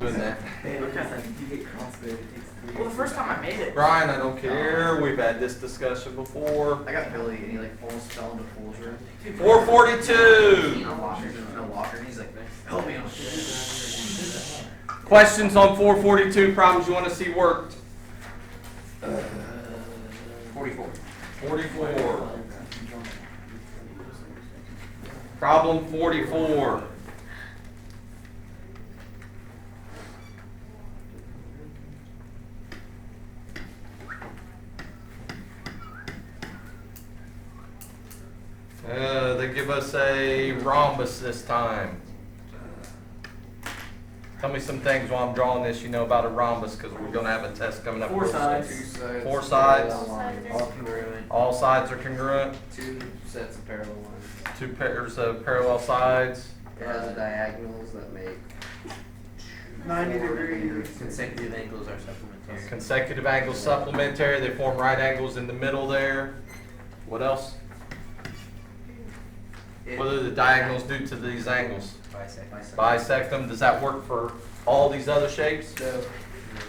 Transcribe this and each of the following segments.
doing that. Well, the first time I made it. Brian, I don't care. We've had this discussion before. I got Billy, and he like almost fell into Pool's room. 442. No locker, and he's like, help me. Questions on 442 problems you want to see worked? 44. 44. Problem 44. They give us a rhombus this time. Tell me some things while I'm drawing this you know about a rhombus, because we're going to have a test coming up. Four real soon. sides. 2 sides. 4 sides. All congruent. All sides are congruent. 2 sets of parallel lines. 2 pairs of parallel sides. It has the diagonals that make 90 degrees. Consecutive angles are supplementary. Consecutive angles supplementary. They form right angles in the middle there. What else? What are the diagonals do to these angles? Bisect them. Does that work for all these other shapes? No.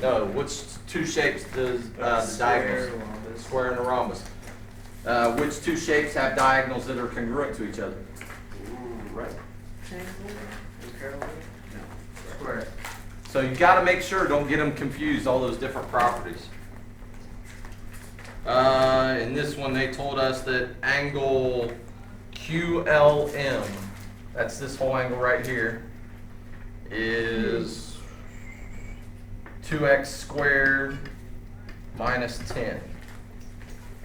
No. Which 2 shapes does the diagonals? Square and a rhombus. Which 2 shapes have diagonals that are congruent to each other? Right. Square. So you got to make sure, don't get them confused, all those different properties. In this one, they told us that angle QLM, that's this whole angle right here, is 2x squared minus 10.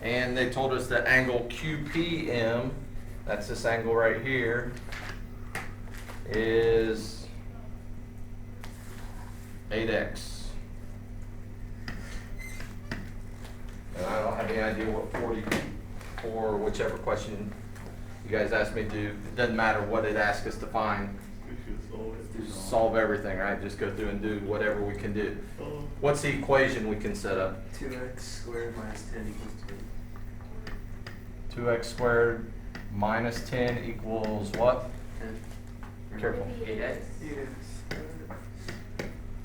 And they told us that angle QPM, that's this angle right here, is 8x. And I don't have any idea what 44 or whichever question you guys asked me to do. It doesn't matter what it asks us to find. Solve everything, right? Just go through and do whatever we can do. What's the equation we can set up? 2x squared minus 10 equals 2x squared minus 10 equals what? 10. Careful. 8x.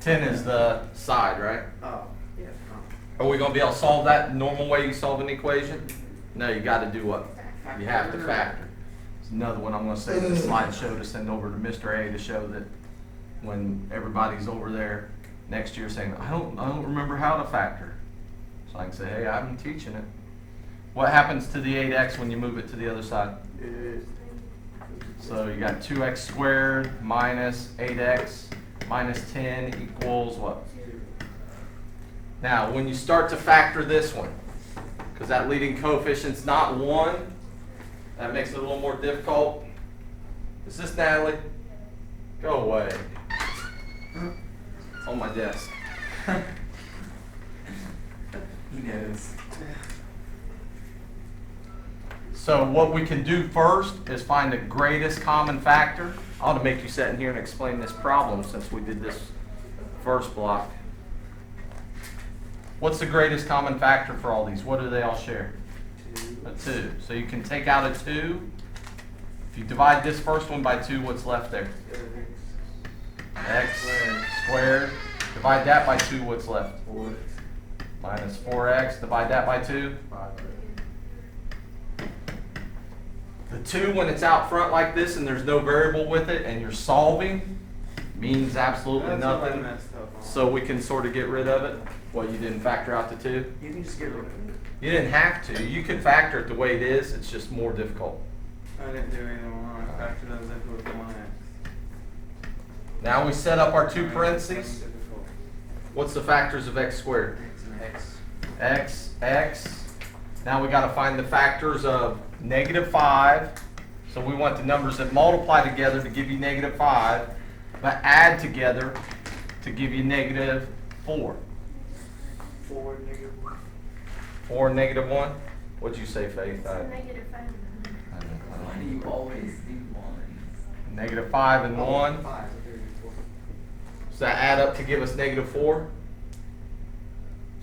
10 is the side, right? Oh, yeah. Are we going to be able to solve that the normal way you solve an equation? No, you got to do what? You have to factor. It's another one I'm going to save the slideshow to send over to Mr. A to show that when everybody's over there next year saying, I don't remember how to factor. So I can say, hey, I've been teaching it. What happens to the 8x when you move it to the other side? So you got 2x squared minus 8x minus 10 equals what? Now, when you start to factor this one, because that leading coefficient's not 1, that makes it a little more difficult. Is this Natalie? Go away. It's on my desk. He knows. So what we can do first is find the greatest common factor. I ought to make you sit in here and explain this problem since we did this first block. What's the greatest common factor for all these? What do they all share? 2. A 2. So you can take out a 2. If you divide this first one by 2, what's left there? X squared. Divide that by 2, what's left? 4. Minus 4x. Divide that by 2. 5. The 2, when it's out front like this and there's no variable with it and you're solving, means absolutely nothing. So we can sort of get rid of it. Well, you didn't factor out the 2? You can just get rid of it. You didn't have to. You can factor it the way it is. It's just more difficult. I didn't do either one. I factored those into with 1x. Now we set up our 2 parentheses. What's the factors of x squared? X. X. Now we got to find the factors of -5. So we want the numbers that multiply together to give you -5, but add together to give you -4. 4 negative 1. 4 and -1. What'd you say, Faith? Negative 5. Why do you always do 1? -5 and 1. 5. Does that add up to give us -4?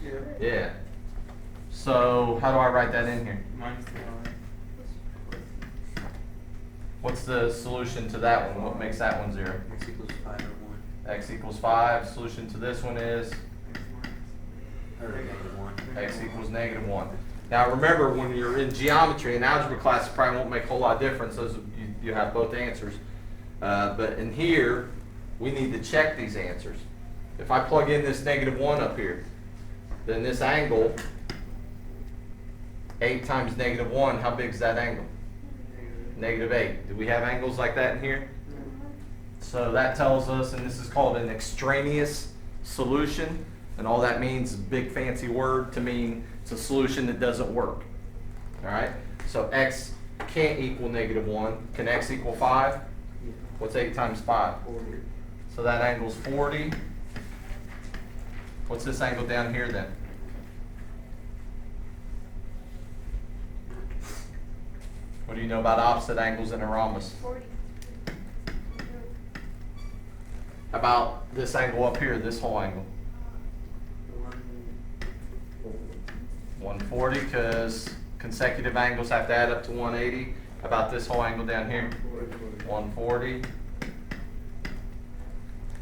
Yeah. Yeah. So how do I write that in here? Minus 2. What's the solution to that one? What makes that one 0? X equals 5 or 1. X equals 5. Solution to this one is x equals -1. Now remember, when you're in geometry and algebra class, it probably won't make a whole lot of difference. You have both answers. But in here, we need to check these answers. If I plug in this -1 up here, then this angle, 8 times -1, how big is that angle? -8. Do we have angles like that in here? So that tells us, and this is called an extraneous solution, and all that means, big fancy word to mean it's a solution that doesn't work. All right, so x can't equal -1. Can x equal 5? What's 8 times 5? 40. So that angle's 40. What's this angle down here then? What do you know about opposite angles in a rhombus? 40. How about this angle up here, this whole angle? 140, because consecutive angles have to add up to 180. How about this whole angle down here? 140.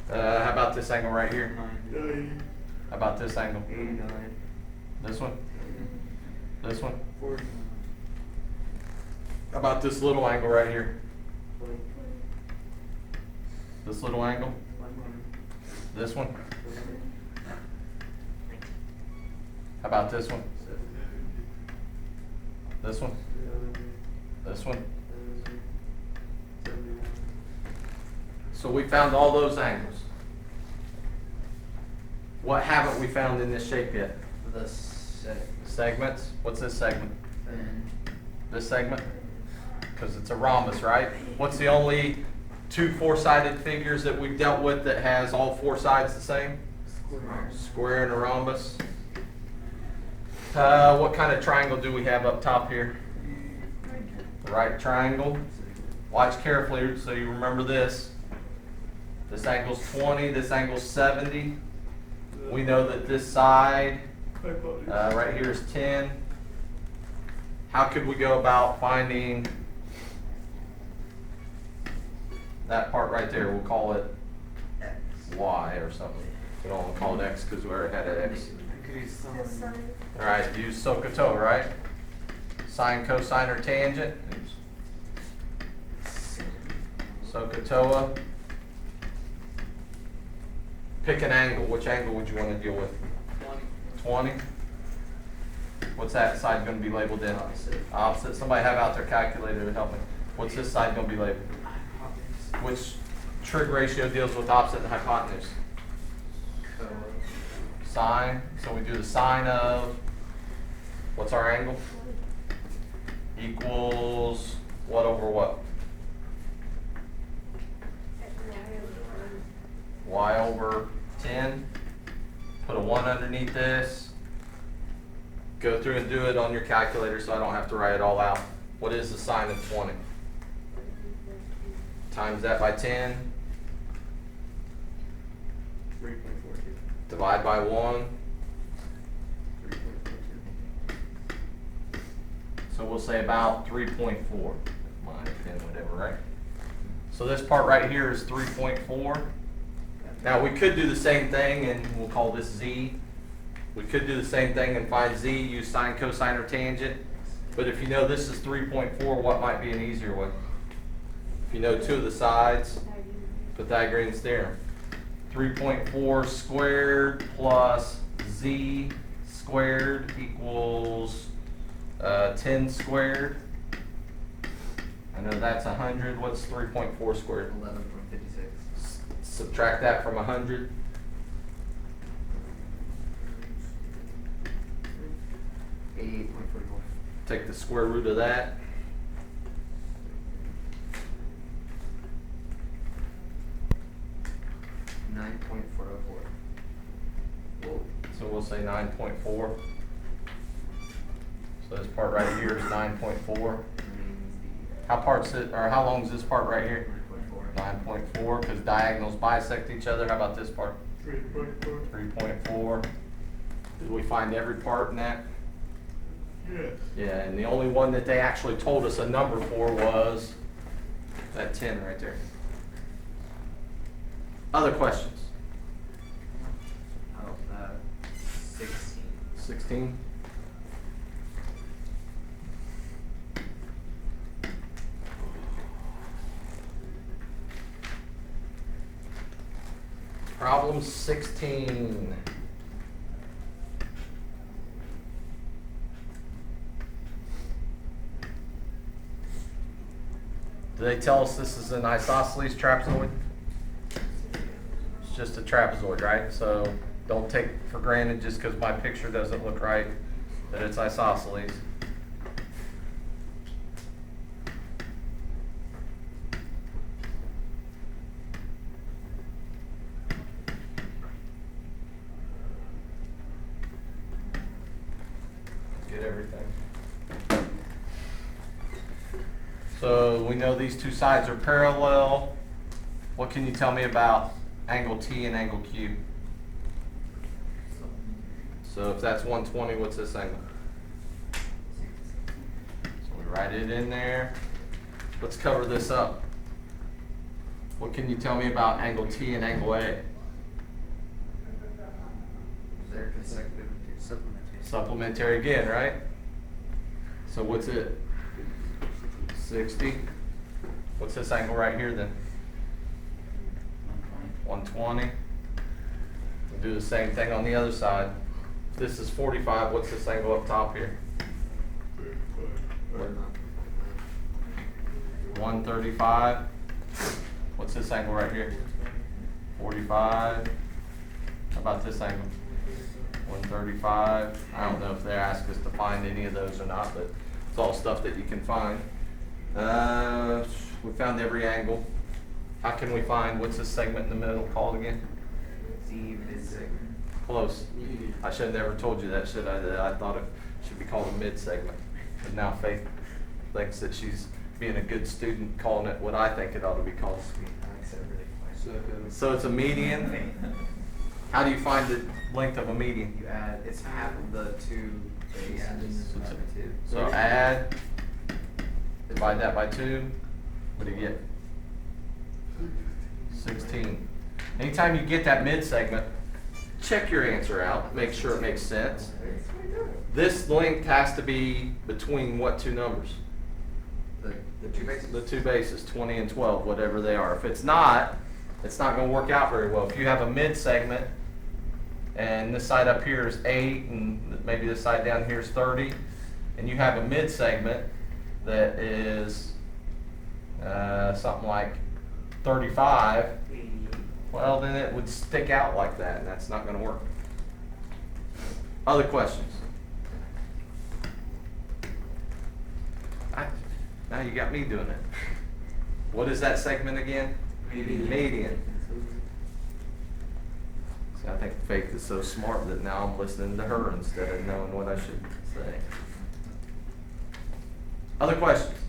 How about this angle right here? How about this angle? 89. This one? This one? 40. How about this little angle right here? 20. This little angle? This one? How about this one? This one? This one? So we found all those angles. What haven't we found in this shape yet? The Segments? What's this segment? then This segment? Because it's a rhombus, right? What's the only two four-sided figures that we've dealt with that has all four sides the same? Square and a rhombus. What kind of triangle do we have up top here? The right triangle. Watch carefully so you remember this. This angle's 20, this angle's 70. We know that this side right here is 10. How could we go about finding that part right there? We'll call it Y or something. We don't want to call it X because we already had an X. This side. All right, use SOHCAHTOA, right? Sine, cosine, or tangent. SOHCAHTOA. Pick an angle. Which angle would you want to deal with? 20. What's that side going to be labeled in? Opposite. Opposite. Somebody have out their calculator to help me. What's this side going to be labeled? Which trig ratio deals with opposite and hypotenuse? Sine. So we do the sine of, what's our angle? Equals what over what? Y over 10. Put a 1 underneath this. Go through and do it on your calculator so I don't have to write it all out. What is the sine of 20? Times that by 10. 3.42. Divide by 1. 3.42. So we'll say about 3.4. My pen, whatever, right? So this part right here is 3.4. Now we could do the same thing and we'll call this Z. We could do the same thing and find Z, use sine, cosine, or tangent. But if you know this is 3.4, what might be an easier way? If you know two of the sides, Pythagorean's theorem. 3.4 squared plus Z squared equals 10 squared. I know that's 100. What's 3.4 squared? 11.56. Subtract that from 100. Take the square root of that. So we'll say 9.4. So this part right here is 9.4. How long is this part right here? 9.4, because diagonals bisect each other. How about this part? 3.4. 3.4. Did we find every part in that? Yes. Yeah, and the only one that they actually told us a number for was that 10 right there. Other questions? Oh, 16. 16? Problem 16. Do they tell us this is an isosceles trapezoid? It's just a trapezoid, right? So don't take for granted just because my picture doesn't look right that it's isosceles. Get everything. So we know these two sides are parallel. What can you tell me about angle T and angle Q? So if that's 120, what's this angle? So we write it in there. Let's cover this up. What can you tell me about angle T and angle A? They're consecutive. Supplementary again, right? So what's it? 60. What's this angle right here then? 120. We'll do the same thing on the other side. If this is 45, what's this angle up top here? 135. What's this angle right here? 45. How about this angle? 135. I don't know if they ask us to find any of those or not, but it's all stuff that you can find. We found every angle. How can we find, what's this segment in the middle called again? D mid-segment. Close. I should have never told you that, should I? That I thought it should be called a mid-segment. But now Faith thinks that she's being a good student calling it what I think it ought to be called. So it's a median. How do you find the length of a median? You add, it's half of the two bases. So add, divide that by 2, what do you get? 16. Anytime you get that mid-segment, check your answer out, make sure it makes sense. This length has to be between what two numbers? The two bases. The two bases, 20 and 12, whatever they are. If it's not going to work out very well. If you have a mid-segment, and this side up here is 8, and maybe this side down here is 30, and you have a mid-segment that is something like 35, well, then it would stick out like that, and that's not going to work. Other questions? Now you got me doing it. What is that segment again? Median. See, I think Faith is so smart that now I'm listening to her instead of knowing what I should say. Other questions?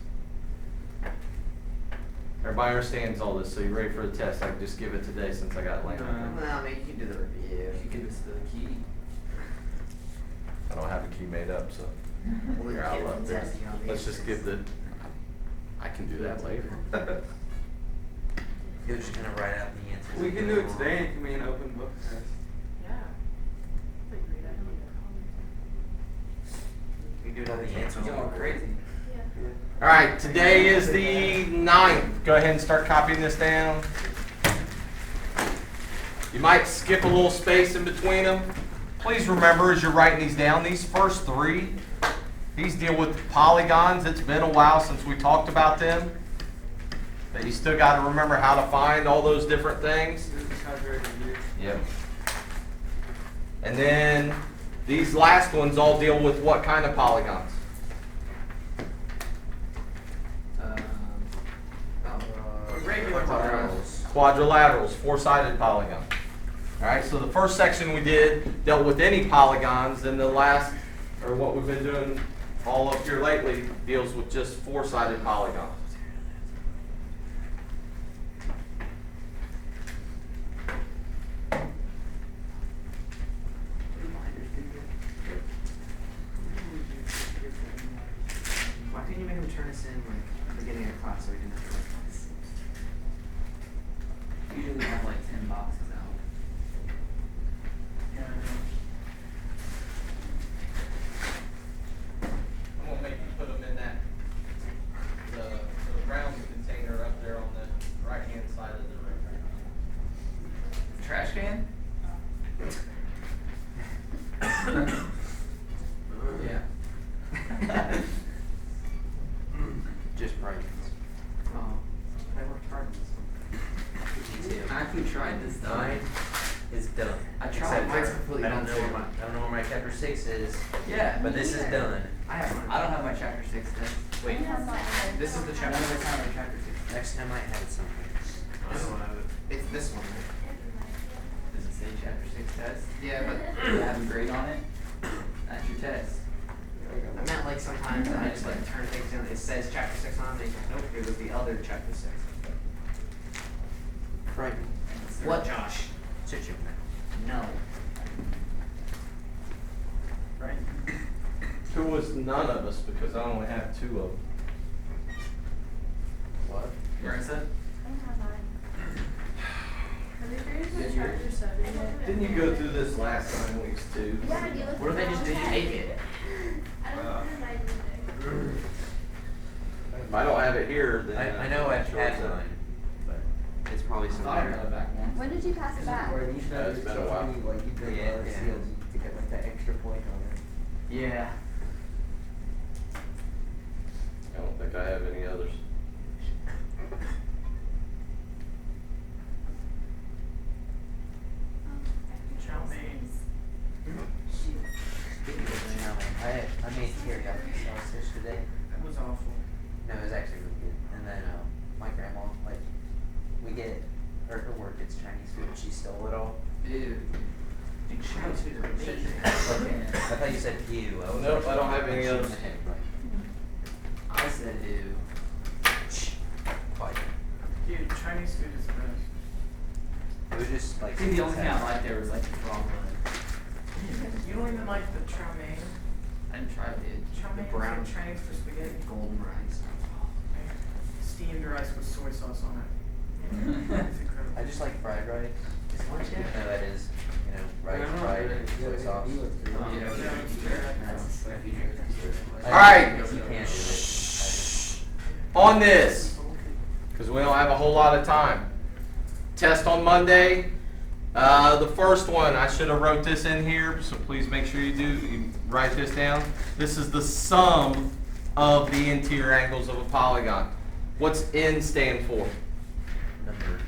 Everybody understands all this, so you ready for the test? I can just give it today since I got it laying out there. Well, maybe you can do the review. You give us the key. I don't have a key made up, so Well, here, I'll give up the there. test, you know, Let's just give the. I can do that later. You're just gonna write out the answers. We can do it today, and it can be an open book test. Yeah. That's a great idea. You do it on the answers. You're going crazy. All right, today is the 9th. Go ahead and start copying this down. You might skip a little space in between them. Please remember as you're writing these down, these first 3, these deal with polygons. It's been a while since we talked about them. But you still got to remember how to find all those different things. This is how to review. Yep. And then these last ones all deal with what kind of polygons? Regular quadrantals. Quadrilaterals, 4-sided polygon. All right, so the first section we did dealt with any polygons, and the last, or what we've been doing all up here lately, deals with just 4-sided polygons. Why couldn't you make him turn us in like at the beginning of class so we didn't have to write class? Usually we have like 10 boxes. done. I tried. Except Mine's for- completely I don't done know too. I don't know where my chapter 6 is, Yeah, but this is done. I don't have my chapter 6 test. Wait, This is the None chapter. of it's on my chapter 6. next time I have it somewhere. I don't have it. It's this one. Does it say chapter 6 test? Yeah, but Do you have a grade on it? That's your test. I meant like sometimes I just like turn things in. It says chapter 6 on it. And nope, it was the other chapter 6. Right. What, Josh? Shut your mouth. No. Right. Who was none of us, because I only have two of them. What? Marissa? I don't have mine. Have you graded Did my you- chapter 7 yet? Didn't you go through this last 9 weeks too? Yeah, you looked. What if they just didn't take it? I don't know mine either. If I don't have it here, then. I know I've sure had it's in. mine, but it's probably I thought I got it somewhere. back once. When did you pass it back? Where you should Yeah, have it's it been a so while. funny, like you did Yeah, the yeah. seals to get like that extra point on it. Yeah. I don't think I have any others. Chow mein. Speaking of I made teriyaki sauce yesterday. That was awful. No, it was actually really good. And then my grandma, like, we get her work gets Chinese food. She stole it all. Ew. Dude, Chinese food is amazing. I thought you said ew. I was Nope, like, I don't have any punching others. in the head, like, I said ew. quiet. Dude, Chinese food is the best. It was just I like. think the only thing I liked there was like the frog leg. You don't even like the chow mein? I didn't try it, dude. Chow mein brown. is like Chinese for spaghetti. Golden rice. Steamed rice with soy sauce on it. It's incredible. I just like fried rice. What? Even though that is, rice fried and soy sauce. Oh, yeah, Yeah, it's true. I Alright. You can't do it. Shh. On this, because we don't have a whole lot of time. Test on Monday. The first one, I should have wrote this in here, so please make sure you do. You write this down. This is the sum of the interior angles of a polygon. What's N stand for? Number.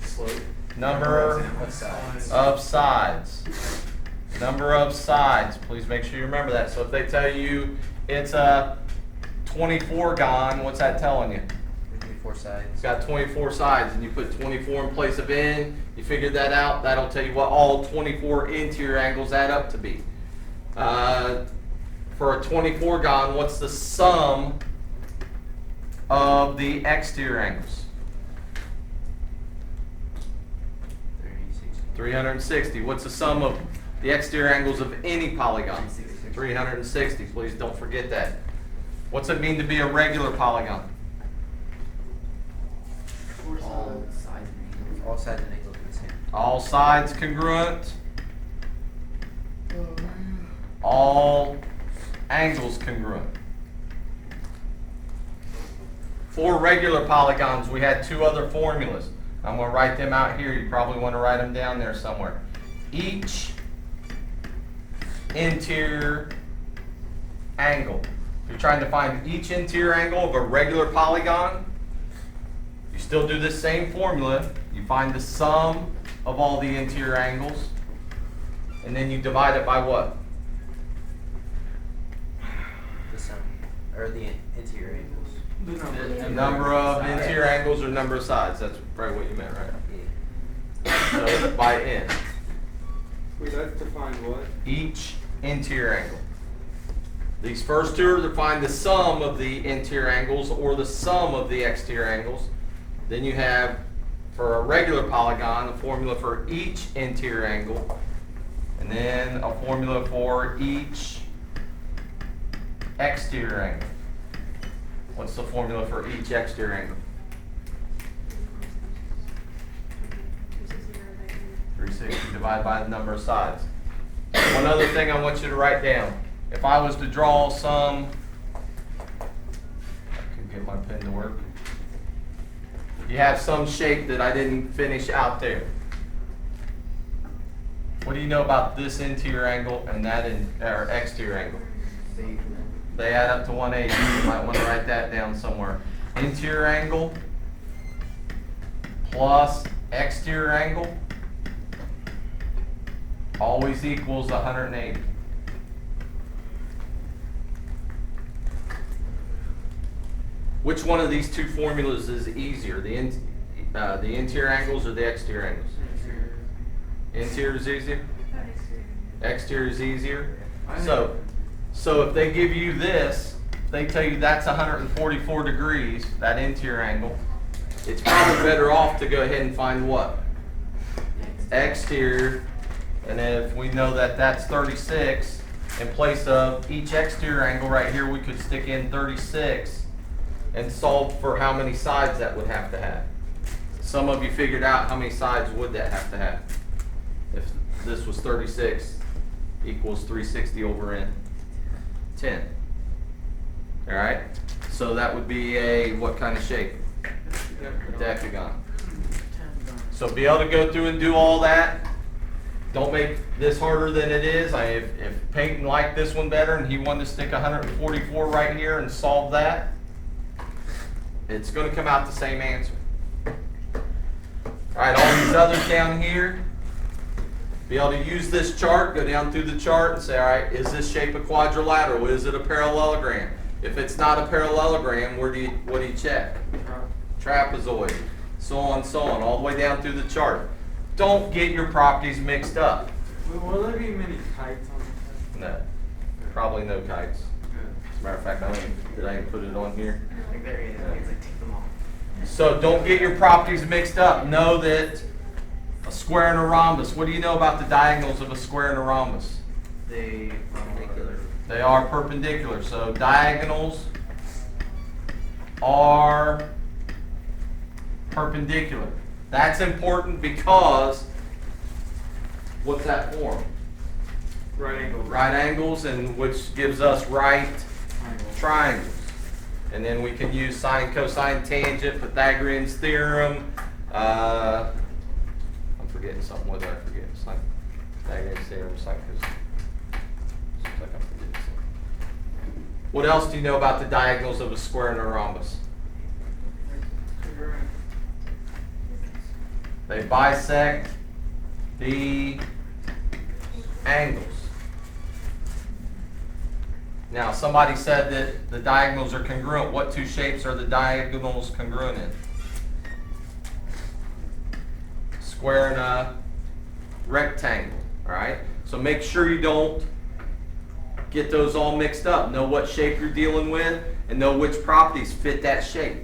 Slope. Number Of sides. of sides. Number of sides. Please make sure you remember that. So if they tell you it's a 24-gon, what's that telling you? 4 sides. It's got 24 sides, and you put 24 in place of n. You figured that out. That'll tell you what all 24 interior angles add up to be. For a 24-gon, what's the sum of the exterior angles? 36. 360. What's the sum of the exterior angles of any polygon? 360. Please don't forget that. What's it mean to be a regular polygon? All sides and angles. All sides and angles are the same. All sides congruent. All angles congruent. For regular polygons, we had two other formulas. I'm going to write them out here. You probably want to write them down there somewhere. Each interior angle. If you're trying to find each interior angle of a regular polygon, you still do this same formula. You find the sum of all the interior angles, and then you divide it by what? The sum, or the interior angles. The number of interior angles or number of sides. That's probably what you meant, right? Yeah. So by n. Wait, that's defined what? Each interior angle. These first two are to find the sum of the interior angles or the sum of the exterior angles. Then you have, for a regular polygon, a formula for each interior angle, and then a formula for each exterior angle. What's the formula for each exterior angle? 360 divided by the number of sides. One other thing I want you to write down. If I was to draw some, I could get my pen to work. You have some shape that I didn't finish out there. What do you know about this interior angle and that or exterior angle? They add up to 180. You might want to write that down somewhere. Interior angle plus exterior angle always equals 180. Which one of these two formulas is easier, the interior angles or the exterior angles? Interior is easier? Exterior is easier? So if they give you this, they tell you that's 144 degrees, that interior angle, it's probably better off to go ahead and find what? Exterior, and if we know that that's 36, in place of each exterior angle right here, we could stick in 36 and solve for how many sides that would have to have. Some of you figured out how many sides would that have to have. If this was 36 equals 360 over n 10. All right, so that would be a what kind of shape? A decagon. So be able to go through and do all that. Don't make this harder than it is. If Peyton liked this one better and he wanted to stick 144 right here and solve that, it's going to come out the same answer. All right, all these others down here, be able to use this chart, go down through the chart and say, all right, is this shape a quadrilateral? Is it a parallelogram? If it's not a parallelogram, what do you check? Trapezoid, so on, all the way down through the chart. Don't get your properties mixed up. Will there be many kites on the test? No, probably no kites. As a matter of fact, did I even put it on here? Like there he is. It's like take them all. So don't get your properties mixed up. Know that a square and a rhombus. What do you know about the diagonals of a square and a rhombus? They are perpendicular. So diagonals are perpendicular. That's important because what's that form? Right angle. Right angles, and which gives us right triangles. And then we can use sine, cosine, tangent, Pythagorean's theorem. I'm forgetting something. What did I forget? Sine, Pythagorean's theorem, sine, cosine. Seems like I'm forgetting something. What else do you know about the diagonals of a square and a rhombus? They bisect the angles. Now, somebody said that the diagonals are congruent. What two shapes are the diagonals congruent in? Square and a rectangle, all right? So make sure you don't get those all mixed up. Know what shape you're dealing with and know which properties fit that shape.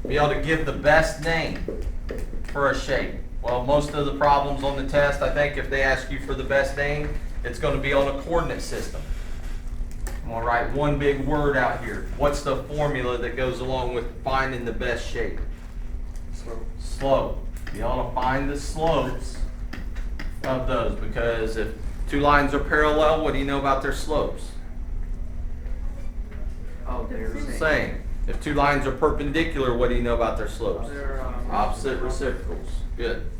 Be able to give the best name for a shape. Well, most of the problems on the test, I think if they ask you for the best name, it's going to be on a coordinate system. I'm going to write one big word out here. What's the formula that goes along with finding the best shape? Slope. Be able to find the slopes of those, because if two lines are parallel, what do you know about their slopes? Oh, they're Same. If two lines are perpendicular, what do you know about their slopes? They're, Opposite reciprocals. Good.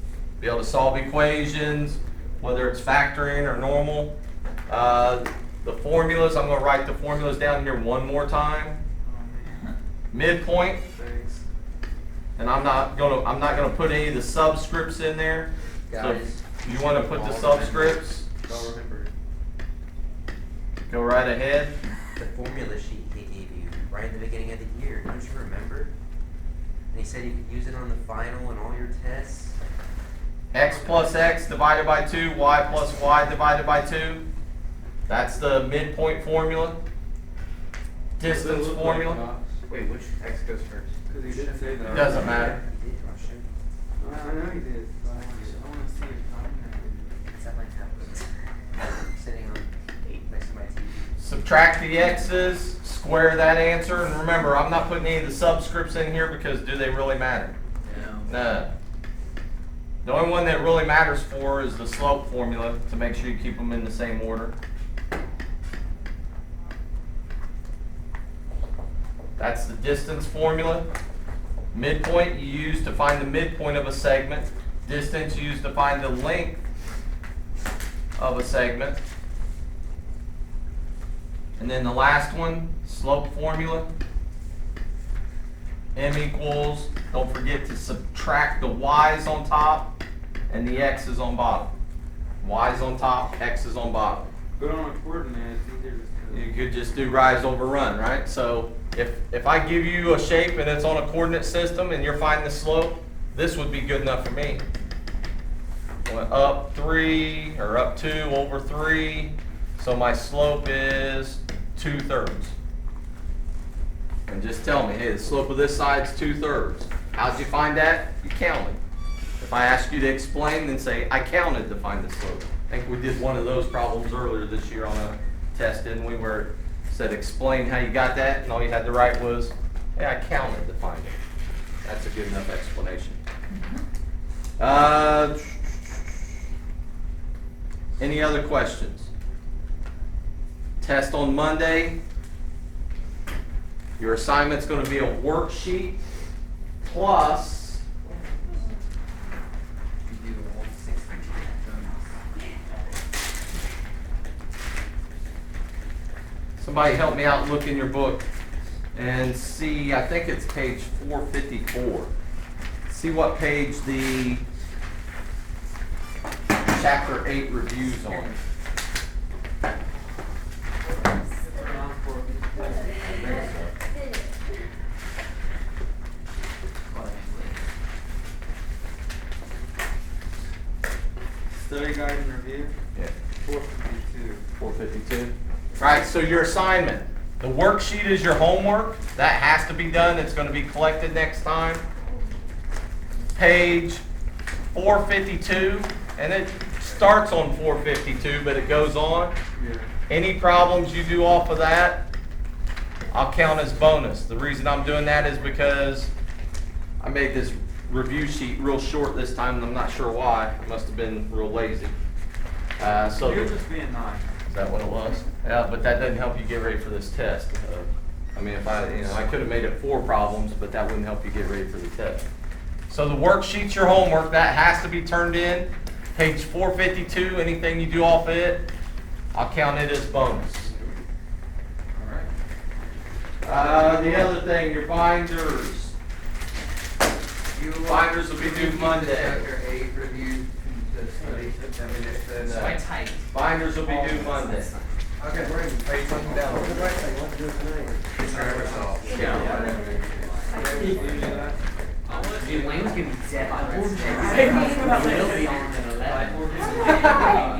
Be able to solve equations, whether it's factoring or normal. The formulas, I'm going to write the formulas down here one more time. Midpoint, and I'm not going to put any of the subscripts in there. Guys, So if you want to put the subscripts, don't remember go right ahead. the formula sheet he gave you right in the beginning of the year. Don't you remember? And he said you could use it on the final and all your tests. X plus X divided by 2, Y plus Y divided by 2. That's the midpoint formula. Distance formula. Wait, which X goes first? Because he didn't say that. Doesn't matter. He did, Russian. I know he did. But I want to see it. It's at my tablet. I'm sitting on next to my TV. Subtract the X's, square that answer, and remember, I'm not putting any of the subscripts in here because do they really matter? No. The only one that really matters for is the slope formula to make sure you keep them in the same order. That's the distance formula. Midpoint you use to find the midpoint of a segment. Distance you use to find the length of a segment. And then the last one, slope formula. M equals, don't forget to subtract the y's on top and the x's on bottom. Y's on top, X is on bottom. But on a coordinate, it's easier to. You could just do rise over run, right? So if I give you a shape and it's on a coordinate system and you're finding the slope, this would be good enough for me. Went up 3 or up 2 over 3, so my slope is 2/3. And just tell me, hey, the slope of this side's 2/3. How'd you find that? You counted. If I ask you to explain, then say, I counted to find the slope. I think we did one of those problems earlier this year on a test, didn't we, where it said explain how you got that, and all you had to write was, hey, I counted to find it. That's a good enough explanation. Any other questions? Test on Monday. Your assignment's going to be a worksheet plus You do all 60. somebody help me out and look in your book and see, I think it's page 454. See what page the chapter 8 reviews on. Study guide and review, Yeah. 452. 452. All right, so your assignment. The worksheet is your homework. That has to be done. It's going to be collected next time. Page 452, and it starts on 452, but it goes on. Yeah. Any problems you do off of that, I'll count as bonus. The reason I'm doing that is because I made this review sheet real short this time, and I'm not sure why. I must have been real lazy. So You're the- just being nice. Is that what it was? Yeah, but that doesn't help you get ready for this test. I mean, if I could have made it 4 problems, but that wouldn't help you get ready for the test. So the worksheet's your homework. That has to be turned in. Page 452, anything you do off it, I'll count it as bonus. All right. The other thing, your binders. Binders will be due Monday. Chapter 8 review, the study, I mean, it's So I typed. Binders will be due Monday. Okay, great. Are you talking about? What's the right thing? What to do tonight? Dude, Lane's gonna be dead by Wednesday. I didn't think about He'll that. be on at 11.